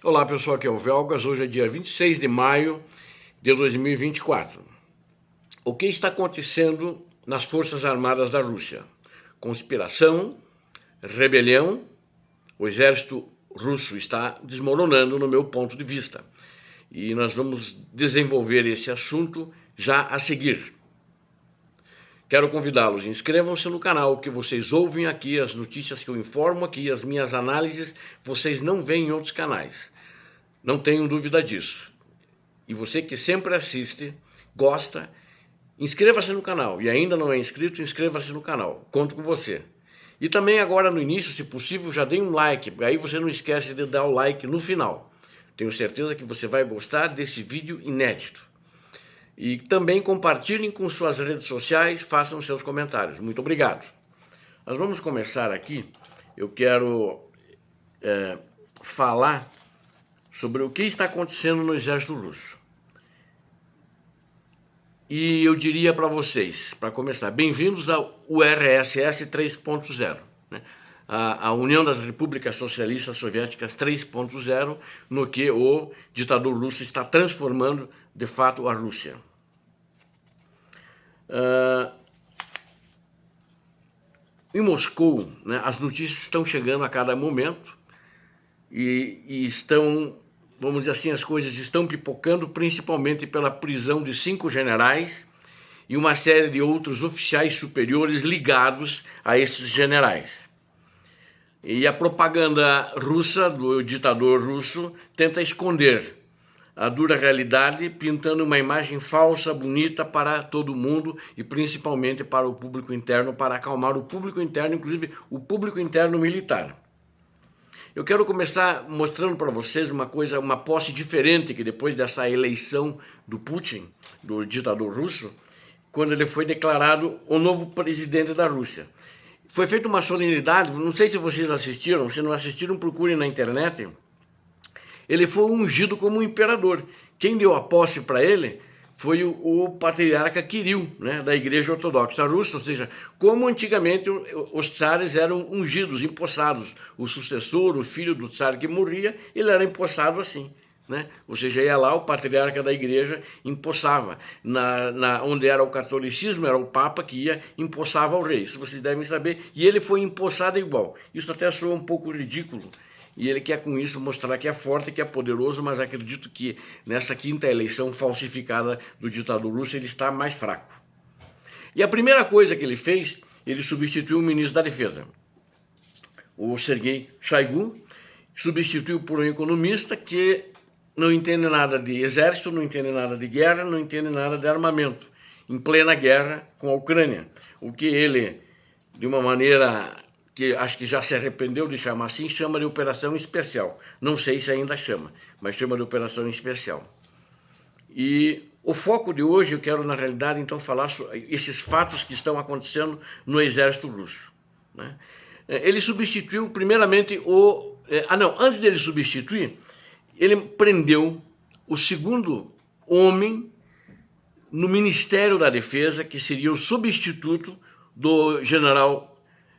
Olá pessoal, aqui é o Velgas, hoje é dia 26 de maio de 2024. O que está acontecendo nas Forças Armadas da Rússia? Conspiração, rebelião, o exército russo está desmoronando no meu ponto de vista. E nós vamos desenvolver esse assunto já a seguir. Quero convidá-los, inscrevam-se no canal, que vocês ouvem aqui, as notícias que eu informo aqui, as minhas análises, vocês não veem em outros canais. Não tenham dúvida disso. E você que sempre assiste, gosta, inscreva-se no canal. E ainda não é inscrito, inscreva-se no canal. Conto com você. E também agora no início, se possível, já dê um like. Aí você não esquece de dar o like no final. Tenho certeza que você vai gostar desse vídeo inédito. E também compartilhem com suas redes sociais, façam seus comentários. Muito obrigado. Nós vamos começar aqui. Eu quero falar sobre o que está acontecendo no exército russo. E eu diria para vocês, para começar, bem-vindos ao URSS 3.0, né? A União das Repúblicas Socialistas Soviéticas 3.0, no que o ditador russo está transformando, de fato, a Rússia. Em Moscou, né, as notícias estão chegando a cada momento e estão, vamos dizer assim, as coisas estão pipocando, principalmente pela prisão de 5 generais e uma série de outros oficiais superiores ligados a esses generais. E a propaganda russa, do ditador russo, tenta esconder a dura realidade, pintando uma imagem falsa, bonita para todo mundo e principalmente para o público interno, para acalmar o público interno, inclusive o público interno militar. Eu quero começar mostrando para vocês uma coisa, uma posse diferente que depois dessa eleição do Putin, do ditador russo, quando ele foi declarado o novo presidente da Rússia. Foi feita uma solenidade, não sei se vocês assistiram, se não assistiram, procurem na internet. Ele foi ungido como imperador. Quem deu a posse para ele foi o patriarca Kirill, né, da Igreja Ortodoxa Russa, ou seja, como antigamente os tsares eram ungidos, empossados. O sucessor, o filho do tsar que morria, ele era empossado assim, né? Ou seja, ia lá, o patriarca da igreja empossava. Onde era o catolicismo, era o papa que ia, empossava o rei, isso vocês devem saber, e ele foi empossado igual. Isso até soa um pouco ridículo, e ele quer com isso mostrar que é forte, que é poderoso, mas acredito que nessa quinta eleição falsificada do ditador russo ele está mais fraco. E a primeira coisa que ele fez, ele substituiu o ministro da Defesa, o Sergei Shoigu, substituiu por um economista que não entende nada de exército, não entende nada de guerra, não entende nada de armamento, em plena guerra com a Ucrânia, o que ele, de uma maneira que acho que já se arrependeu de chamar assim, chama de operação especial. Não sei se ainda chama, mas chama de operação especial. E o foco de hoje, eu quero na realidade então falar sobre esses fatos que estão acontecendo no exército russo, né? Ele substituiu primeiramente antes dele substituir, ele prendeu o segundo homem no Ministério da Defesa, que seria o substituto do general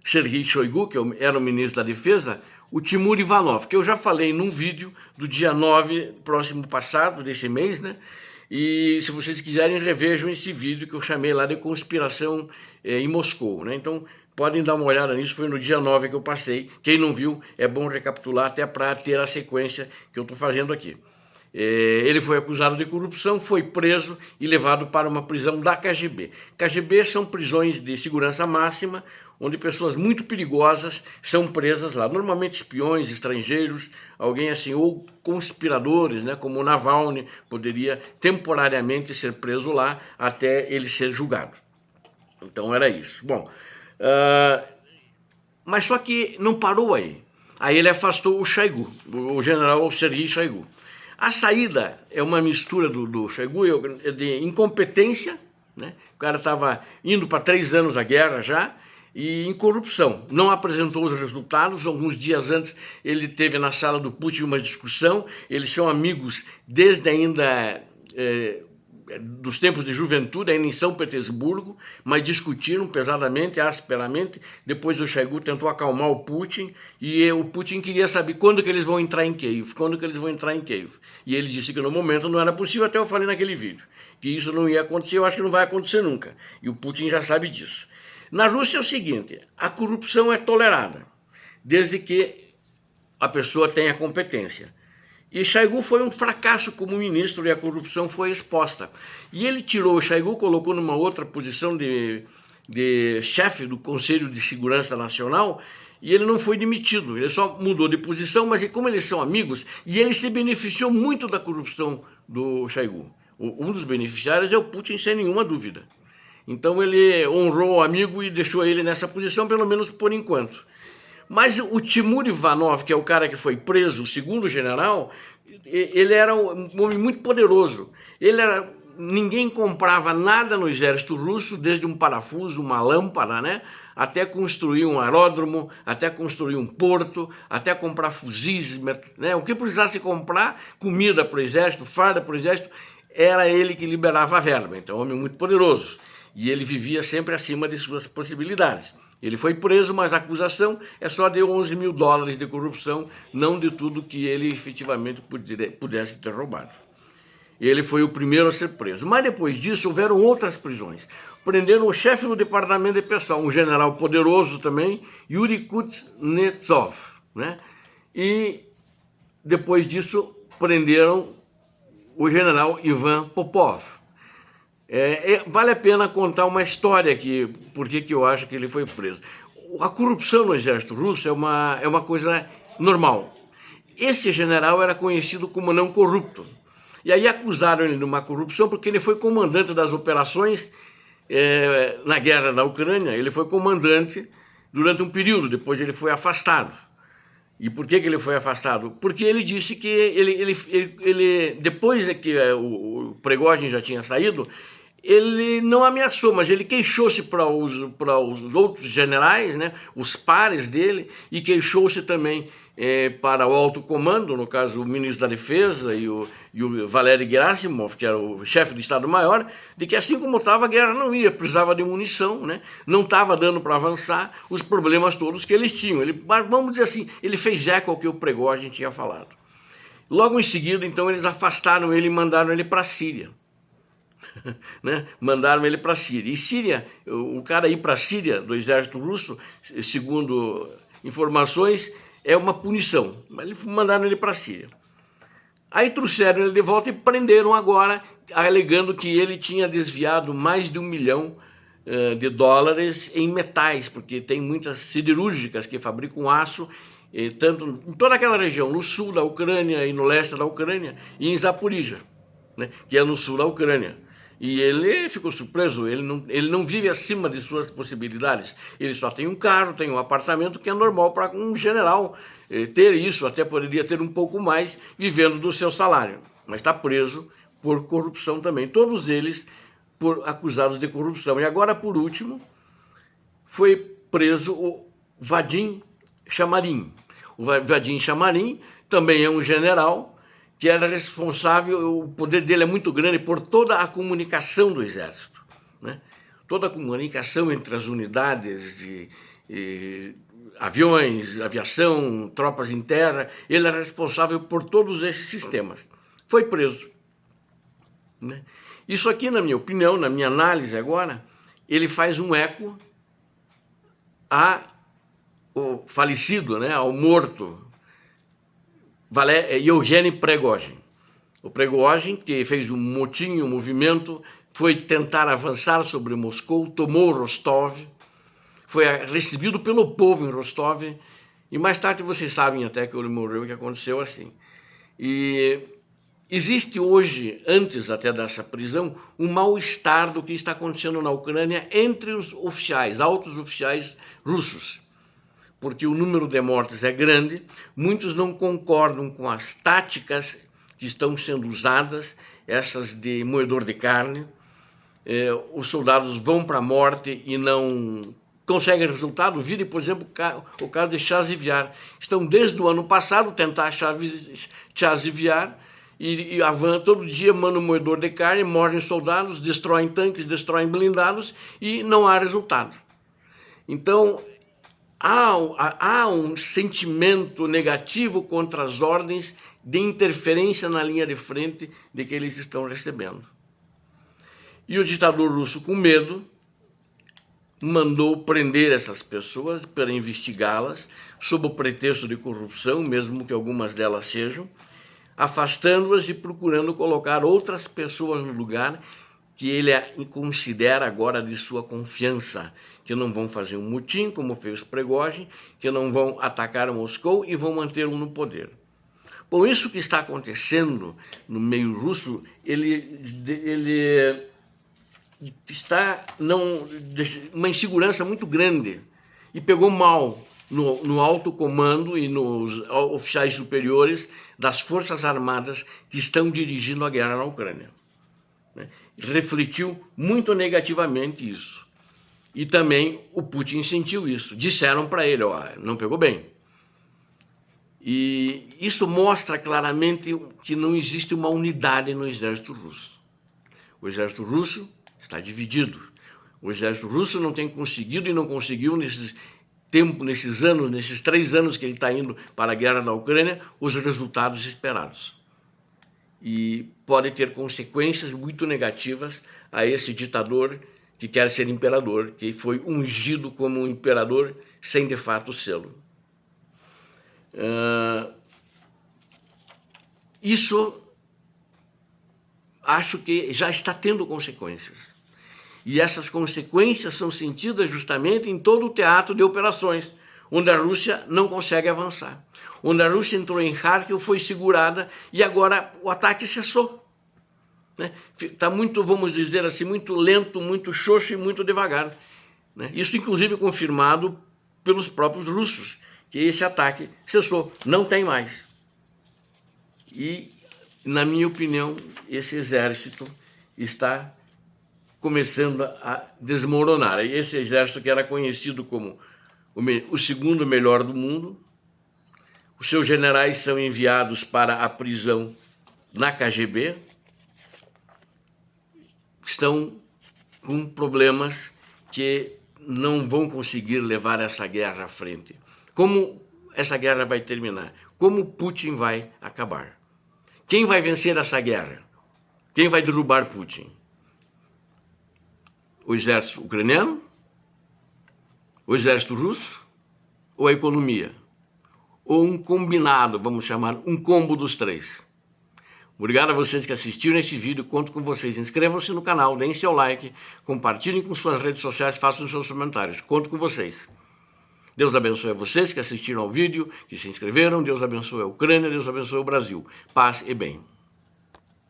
Sergei Shoigu, que era o ministro da Defesa, o Timur Ivanov, que eu já falei num vídeo do dia 9, próximo passado, desse mês, né? E se vocês quiserem, revejam esse vídeo que eu chamei lá de Conspiração em Moscou, né? Então, podem dar uma olhada nisso, foi no dia 9 que eu passei. Quem não viu, é bom recapitular até para ter a sequência que eu estou fazendo aqui. Ele foi acusado de corrupção, foi preso e levado para uma prisão da KGB. KGB são prisões de segurança máxima, onde pessoas muito perigosas são presas lá. Normalmente espiões, estrangeiros, alguém assim, ou conspiradores, né, como o Navalny, poderia temporariamente ser preso lá até ele ser julgado. Então era isso. Bom, mas só que não parou aí. Aí ele afastou o Shoigu, o general Sergei Shoigu. A saída é uma mistura do Shoigu de incompetência, né? O cara estava indo para 3 anos da guerra já, e em corrupção. Não apresentou os resultados. Alguns dias antes ele teve na sala do Putin uma discussão. Eles são amigos desde ainda dos tempos de juventude, ainda em São Petersburgo, mas discutiram pesadamente, asperamente. Depois o Shoigu tentou acalmar o Putin, e o Putin queria saber quando que eles vão entrar em Kiev, quando que eles vão entrar em Kiev. E ele disse que no momento não era possível, até eu falei naquele vídeo, que isso não ia acontecer, eu acho que não vai acontecer nunca. E o Putin já sabe disso. Na Rússia é o seguinte, a corrupção é tolerada, desde que a pessoa tenha competência. E Shoigu foi um fracasso como ministro e a corrupção foi exposta. E ele tirou o Shoigu, colocou numa outra posição de chefe do Conselho de Segurança Nacional, e ele não foi demitido, ele só mudou de posição, mas como eles são amigos, e ele se beneficiou muito da corrupção do Shoigu. Um dos beneficiários é o Putin, sem nenhuma dúvida. Então ele honrou o amigo e deixou ele nessa posição, pelo menos por enquanto. Mas o Timur Ivanov, que é o cara que foi preso, o segundo general, ele era um homem muito poderoso. Ninguém comprava nada no exército russo, desde um parafuso, uma lâmpada, né? Até construir um aeródromo, até construir um porto, até comprar fuzis, né? O que precisasse comprar, comida para o exército, farda para o exército, era ele que liberava a verba. Então, um homem muito poderoso. E ele vivia sempre acima de suas possibilidades. Ele foi preso, mas a acusação é só de $11 mil de corrupção, não de tudo que ele efetivamente pudesse ter roubado. Ele foi o primeiro a ser preso. Mas depois disso houveram outras prisões. Prenderam o chefe do departamento de pessoal, um general poderoso também, Yuri Kuznetsov, né? E depois disso prenderam o general Ivan Popov. Vale a pena contar uma história aqui, porque que eu acho que ele foi preso. A corrupção no exército russo é uma coisa normal. Esse general era conhecido como não corrupto. E aí acusaram ele de uma corrupção porque ele foi comandante das operações na guerra da Ucrânia. Ele foi comandante durante um período, depois ele foi afastado. E por que ele foi afastado? Porque ele disse que depois que o Prigozhin já tinha saído, ele não ameaçou, mas ele queixou-se para os outros generais, né, os pares dele, e queixou-se também para o alto comando, no caso o ministro da Defesa e o Valery Gerasimov, que era o chefe do Estado-Maior, de que assim como estava a guerra não ia, precisava de munição, né, não estava dando para avançar, os problemas todos que eles tinham. Mas vamos dizer assim, ele fez eco ao que o Prigozhin tinha falado. Logo em seguida, então, eles afastaram ele e mandaram ele para a Síria. Né? Mandaram ele para a Síria. E Síria, o cara ir para a Síria do exército russo, segundo informações, é uma punição. Mas mandaram ele para a Síria. Aí trouxeram ele de volta e prenderam agora, alegando que ele tinha desviado mais de $1 milhão em metais, porque tem muitas siderúrgicas que fabricam aço, tanto em toda aquela região, no sul da Ucrânia e no leste da Ucrânia, e em Zaporizhia, né, que é no sul da Ucrânia. E ele ficou surpreso, ele não vive acima de suas possibilidades. Ele só tem um carro, tem um apartamento, que é normal para um general ter isso, até poderia ter um pouco mais, vivendo do seu salário. Mas está preso por corrupção também. Todos eles acusados de corrupção. E agora, por último, foi preso o Vadim Chamarin. O Vadim Chamarin também é um general que era responsável, o poder dele é muito grande por toda a comunicação do exército, né? Toda a comunicação entre as unidades de aviões, aviação, tropas em terra, ele era responsável por todos esses sistemas. Foi preso, né? Isso aqui, na minha opinião, na minha análise agora, ele faz um eco ao falecido, né, ao morto, Yevgeny Prigozhin. O Prigozhin, que fez um motim, um movimento, foi tentar avançar sobre Moscou, tomou Rostov, foi recebido pelo povo em Rostov, e mais tarde vocês sabem até que ele morreu, que aconteceu assim. E existe hoje, antes até dessa prisão, um mal-estar do que está acontecendo na Ucrânia entre os oficiais, altos oficiais russos, porque o número de mortes é grande, muitos não concordam com as táticas que estão sendo usadas, essas de moedor de carne. Os soldados vão para a morte e não conseguem resultado. Vire, por exemplo, o caso de Chaziviar. Estão desde o ano passado tentar Chaziviar e avança todo dia, manda um moedor de carne, morrem soldados, destroem tanques, destroem blindados e não há resultado. Então, há um sentimento negativo contra as ordens de interferência na linha de frente de que eles estão recebendo. E o ditador russo, com medo, mandou prender essas pessoas para investigá-las sob o pretexto de corrupção, mesmo que algumas delas sejam, afastando-as e procurando colocar outras pessoas no lugar que ele considera agora de sua confiança, que não vão fazer um mutim, como fez Prigozhin, que não vão atacar Moscou e vão mantê-lo no poder. Bom, isso que está acontecendo no meio russo, ele está uma insegurança muito grande e pegou mal no alto comando e nos oficiais superiores das Forças Armadas que estão dirigindo a guerra na Ucrânia. Refletiu muito negativamente isso. E também o Putin sentiu isso. Disseram para ele, ó, não pegou bem. E isso mostra claramente que não existe uma unidade no exército russo. O exército russo está dividido. O exército russo não tem conseguido e não conseguiu nesses 3 anos que ele está indo para a guerra na Ucrânia, os resultados esperados. E pode ter consequências muito negativas a esse ditador que quer ser imperador, que foi ungido como um imperador sem de fato sê-lo. Isso acho que já está tendo consequências. E essas consequências são sentidas justamente em todo o teatro de operações, onde a Rússia não consegue avançar. Onde a Rússia entrou em Kharkiv, foi segurada e agora o ataque cessou. Está muito, vamos dizer assim, muito lento, muito xoxo e muito devagar. Isso inclusive confirmado pelos próprios russos, que esse ataque cessou, não tem mais. E, na minha opinião, esse exército está começando a desmoronar. Esse exército que era conhecido como o segundo melhor do mundo, os seus generais são enviados para a prisão na KGB, estão com problemas que não vão conseguir levar essa guerra à frente. Como essa guerra vai terminar? Como Putin vai acabar? Quem vai vencer essa guerra? Quem vai derrubar Putin? O exército ucraniano? O exército russo? Ou a economia? Ou um combinado, vamos chamar, um combo dos três? Obrigado a vocês que assistiram esse vídeo, conto com vocês. Inscrevam-se no canal, deem seu like, compartilhem com suas redes sociais, façam seus comentários. Conto com vocês. Deus abençoe a vocês que assistiram ao vídeo, que se inscreveram. Deus abençoe a Ucrânia, Deus abençoe o Brasil. Paz e bem.